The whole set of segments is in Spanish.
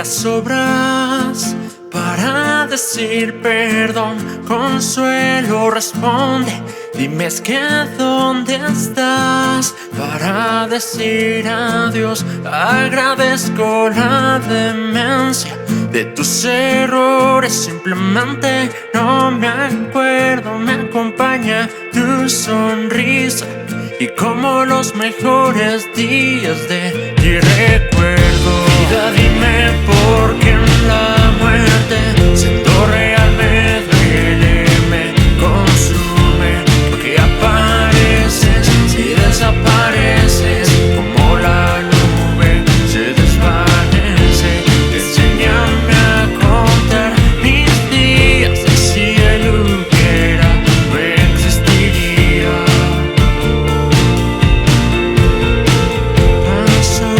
nunca sobras para decir perdón. Consuelo responde, dime es que dónde estás para decir adiós. Agradezco la demencia de tus errores, simplemente no me acuerdo. Me acompaña tu sonrisa y como los mejores días de ti recuerdo. Vida, dime por qué en la muerte siento real, me duele, me consume, porque apareces y desapareces como la nube se desvanece. Enséñame a contar mis días, si el hubiera no existiría. Pasó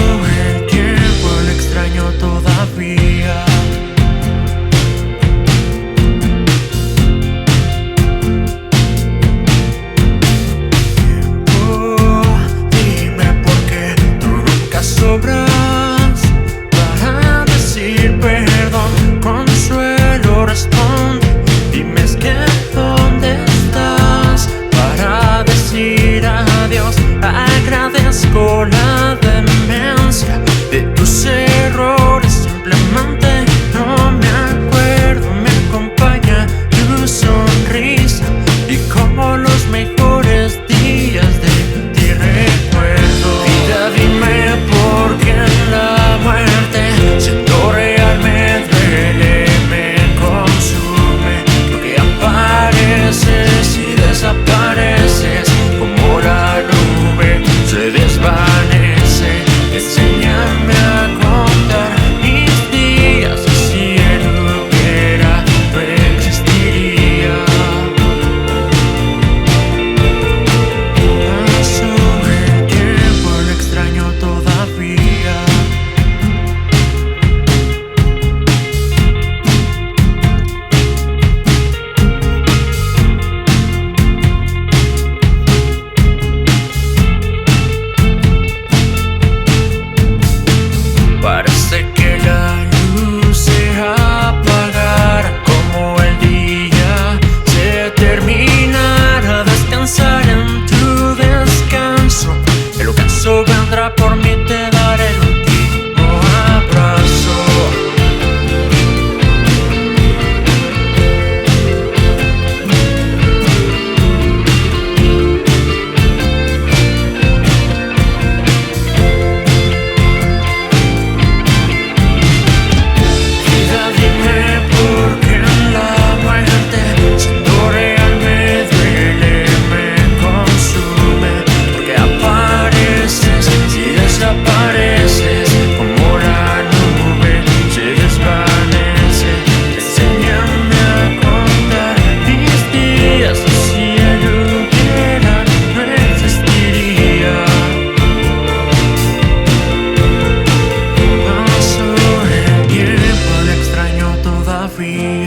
el tiempo, lo extraño todavía. Sobras para decir perdón. Consuelo responde, dime es que dónde estás para decir adiós. Agradezco la demencia de tus errores, simplemente no me acuerdo. Me acompaña tu sonrisa y como los mejores días de ti recuerdo. Vida, dime porque en la muerte siento real, me duele, me consume, porque apareces y desapareces como la nube se desvanece. Enséñame a contar mis días, si él hubiera no existiría. Pasó el tiempo, lo extraño todavía. Parece que la luz se apagará, como el día se terminará. Descansar en tu descanso, el ocaso vendrá por mí, te daré el último abrazo. Vida, dime por qué en la muerte siento real, me duele, me consume, porque apareces y desapareces como la nube se desvanece. Enséñame a contar mis días, si él hubiera no existiría. Pasó el tiempo, lo extraño todavía.